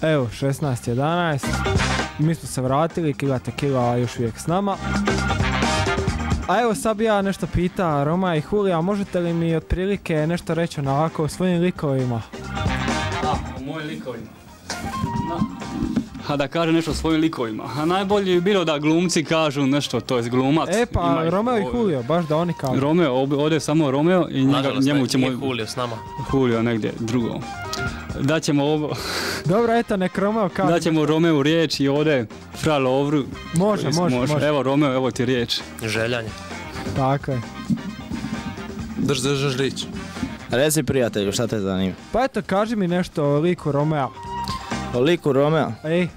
Evo, 16:11. Mi smo se vratili, Kila Tequila još uvijek s nama. A evo sad bi ja nešto pita Roma i Hulija, možete li mi otprilike nešto reći onako o svojim likovima? O mojim likovima? A da kaže nešto o svojim likovima. A najbolje bi bilo da glumci kažu nešto, to je glumac. E pa Romeo i Julio, baš da oni kažu. Romeo, ovdje je samo Romeo i njemu ćemo... Nije Julio s nama. Julio negdje drugo. Daćemo ovo... Dobro, eto, nek Romeo kaže. Daćemo Romeu riječ i ovdje Fra Lovru. Može. Evo Romeo, evo ti riječ. Željanje. Tako je. Drž riječ. Reci prijatelju, šta te zanima? Pa eto, kaži mi nešto o liku Romea. O liku Romea? Ej.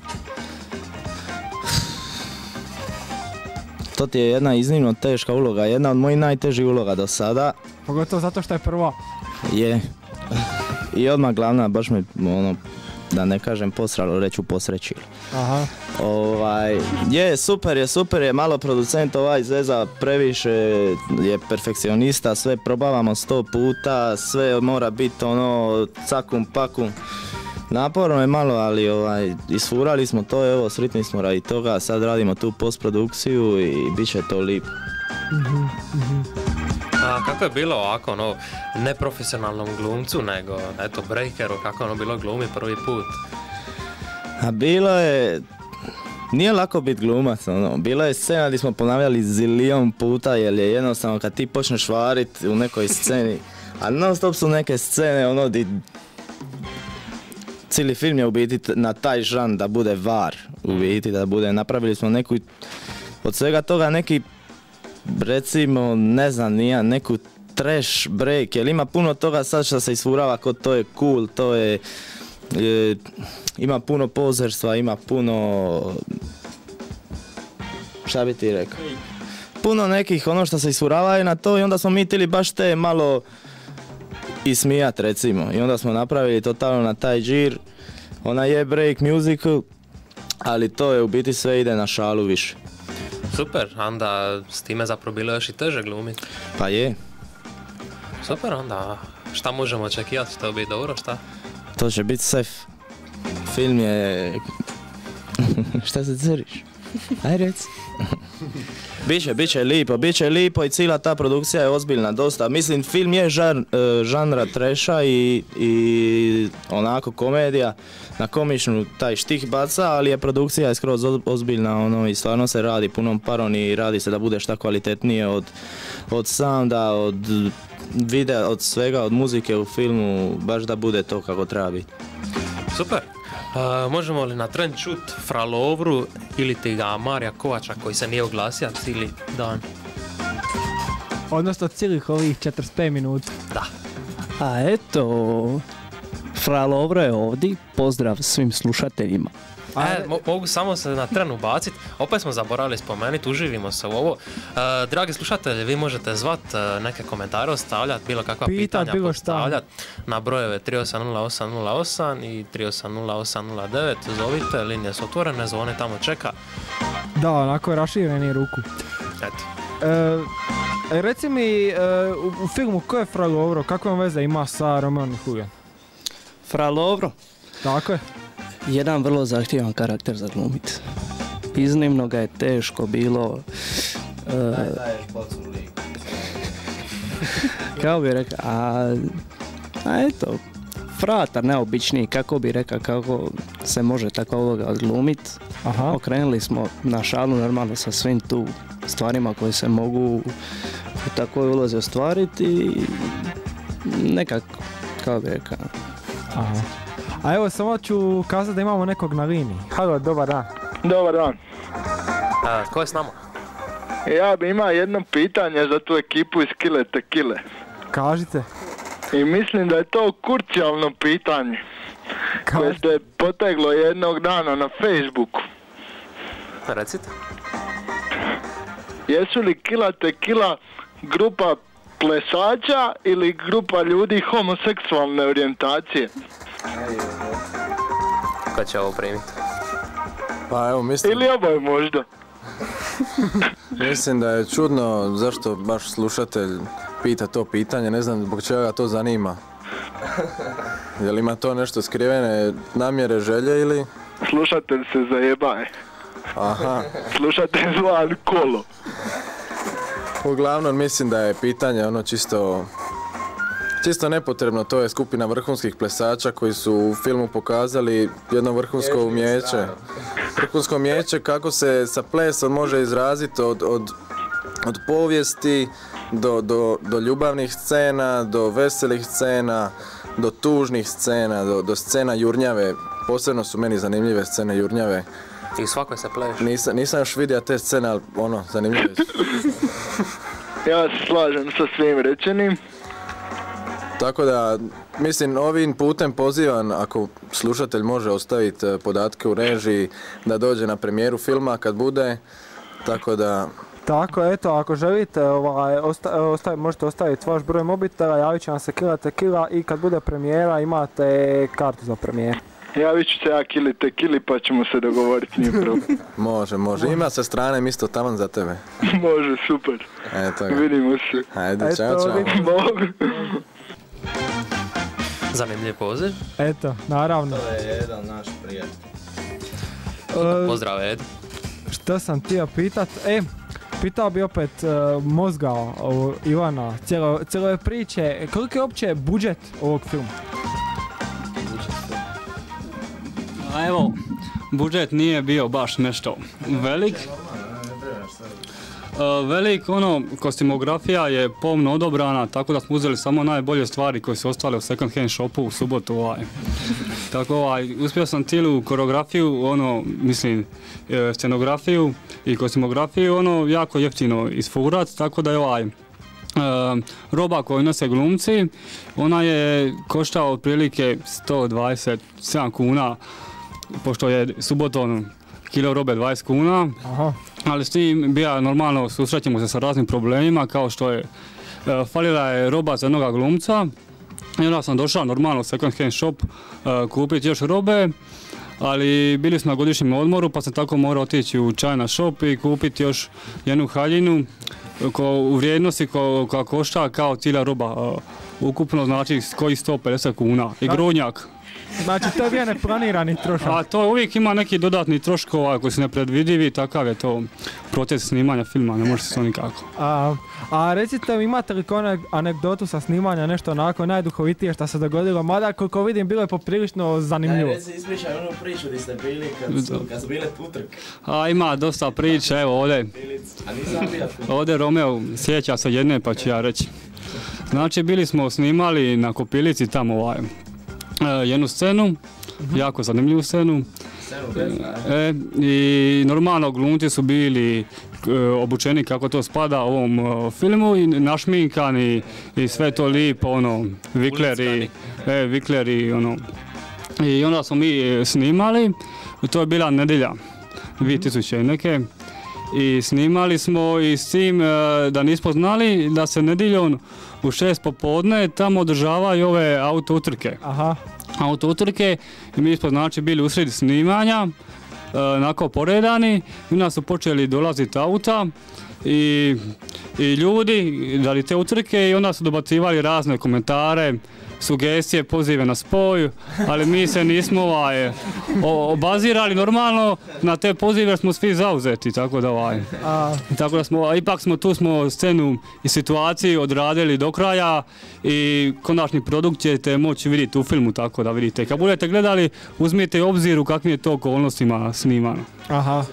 To ti je jedna iznimno teška uloga, jedna od mojih najtežih uloga do sada. Pogotovo zato što je prva. Je. I odmah glavna, baš me, da ne kažem posralo, reću posrećilo. Aha. Super je, malo producent zeza previše, je perfekcionista, sve probavamo 100 puta, sve mora biti cakum pakum. Naporno je malo, ali isfurali smo to, evo, sretni smo radi toga, sad radimo tu postprodukciju i bit će to lijepo. A kako je bilo ovako, neprofesionalnom glumcu, nego, eto, breakeru, kako je bilo glumi prvi put? A bilo je... Nije lako biti glumac, Bila je scena gdje smo ponavljali zilijon puta, jer je jednostavno kad ti počneš varit u nekoj sceni, a non stop su neke scene, di... Cijeli film je u biti na taj žan da bude var, u biti da bude, napravili smo neku, od svega toga neki, recimo, ne znam, neku trash break, jer ima puno toga sad što se isfurava kod to je cool, to je, ima puno pozerstva, ima puno, šta bi ti rekao, puno nekih što se isfuravaju na to i onda smo mi htjeli baš te malo ismijat recimo i onda smo napravili totalno na taj džir, ona je break musical, ali to je u biti sve ide na šalu više. Super, onda s time zapravo bilo još i teže glumiti. Pa je. Super, onda šta možemo očekivati, što bi dobro, šta? To će biti sef. Film je... Šta se ceriš? Aj reci. Biće lipo i cijela ta produkcija je ozbiljna dosta. Mislim, film je žanra treša i onako komedija, na komičnu taj štih baca, ali je produkcija je skroz ozbiljna i stvarno se radi punom parom i radi se da bude šta kvalitetnije od sounda, od videa, od svega, od muzike u filmu, baš da bude to kako treba biti. Super. Možemo li na tren čut Fra Lovru ili ti ga Marija Kovača koji se nije oglasio cijeli dan? Odnosno cijelih ovih 45 minuta. Da. A eto, Fra Lovro je ovdje, pozdrav svim slušateljima. Mogu samo se na tren ubacit, opet smo zaboravili spomenuti, uživimo se u ovo. Dragi slušatelji, vi možete zvat, neke komentare ostavljati, bilo kakva pitanja postavljati na brojeve 380808 i 380809, zovite, linije su otvorene, zvone tamo čeka. Da, onako je rašireni ruku. Eto. Reci mi, u filmu ko je Fra Lovro, kakva veze ima sa Romeom i Juliom? Fra Lovro? Tako je. Jedan vrlo zahtjevan karakter za glumit. Iznimno ga je teško bilo... Daješ bocu u liku. Kako bi rekao, a eto, fratar neobičniji, kako bi rekao, kako se može takva uloga odglumit. Aha. Okrenuli smo na šalu normalno sa svim tu stvarima koje se mogu u takvoj ulozi ostvariti i nekako, kako bi rekao. Aha. A evo, samo ću kazati da imamo nekog na liniji. Halo, dobar dan. Dobar dan. Ko je s nama? Ja bi imao jedno pitanje za tu ekipu iz Kile Tequile. Kažite. I mislim da je to krucijalno pitanje. Koje ste poteglo jednog dana na Facebooku. Recite. Jesu li Kila Tequila grupa plesača ili grupa ljudi homoseksualne orijentacije? Ko će ovo primiti? Pa evo, mislim... Ili oboje možda? Mislim da je čudno zašto baš slušatelj pita to pitanje, ne znam zbog čega to zanima. Je li ima to nešto skrivene namjere, želje ili? Slušatelj se zajebaje. Aha. Slušatelj zvan Kolo. Uglavnom mislim da je pitanje ono čisto nepotrebno, to je skupina vrhunskih plesača koji su u filmu pokazali jedno vrhunsko umijeće. Vrhunsko umijeće kako se sa plesom može izraziti od povijesti do ljubavnih scena, do veselih scena, do tužnih scena, do scena jurnjave. Posebno su meni zanimljive scene jurnjave. I u svakoj se pleš. Nisam još vidio te scene, ali zanimljive su. Ja se slažem sa svim rečenim. Tako da, mislim, ovim putem pozivam, ako slušatelj može ostaviti podatke u režiji, da dođe na premijeru filma kad bude, tako da... Tako, eto, ako želite, možete ostaviti vaš broj mobitela, javit će vam se Kila Tequila i kad bude premijera imate kartu za premijeru. Javit ću se ja Kili Tequili pa ćemo se dogovoriti nije problem. Može. Ima sa strane mjesto taman za tebe. Može, super. Eto ga. Vidimo se. Ajde, čao. Zanimljiv poziv. Eto, naravno. To je jedan naš prijatelj. Pozdrav, Ed. Što sam htio pitat? Pitao bi opet mozga Ivana, cijele priče, koliko je uopće budžet ovog filma? A evo, budžet nije bio baš nešto velik. Kostimografija je pomno odobrana, tako da smo uzeli samo najbolje stvari koje su ostale u second hand shopu u subotu. Tako, uspio sam cijelu koreografiju, scenografiju i kostimografiju, jako jeftino isfurat, tako da je roba koju nose glumci, ona je koštala otprilike 127 kuna, pošto je subotom kilo robe 20 kuna. Aha. Ali s tim bija normalno susrećemo se sa raznim problemima, kao što je falila je roba za jednoga glumca i onda sam došao normalno u second hand shop kupiti još robe, ali bili smo na godišnjem odmoru pa sam tako morao otići u China shop i kupiti još jednu haljinu u vrijednosti koja košta kao cijela roba, ukupno znači koji 150 kuna i grunjak. Znači to je bio neplanirani trošak. A to uvijek ima neki dodatni troškova koji su nepredvidivi, takav je to proces snimanja filma, ne može se to nikako. A recite, imate li anegdotu sa snimanja, nešto onako najduhovitije što se dogodilo, mada koliko vidim bilo je poprilično zanimljivo. Reci, ispričaj onu priču gdje ste bili kad su bile utrke. Ima dosta priča, evo ovdje Romeo sjeća se jedne pa ću ja reći. Znači bili smo snimali na Kopilici tamo jednu scenu, jako zanimljivu scenu. I normalno glumci su bili obučeni kako to spada u ovom filmu i našminkani i sve to lipo, vikleri, I onda smo mi snimali, to je bila nedjelja, 2000 neke. I snimali smo i s tim da nismo znali da se nedjeljom u 6 popodne tamo održavaju ove auto utrke. I mi smo znači bili usred snimanja, onako poredani, i nas su počeli dolaziti auta i ljudi dali te utrke i onda su dobacivali razne komentare, sugestije, pozive na spoj, ali mi se nismo obazirali normalno na te pozive jer smo svi zauzeti, tako da smo, ipak smo scenu i situaciju odradili do kraja i konačni produkt ćete moći vidjeti u filmu, tako da vidite. Kad budete gledali, uzmite obzir u kakvim je to okolnostima snimano. Aha.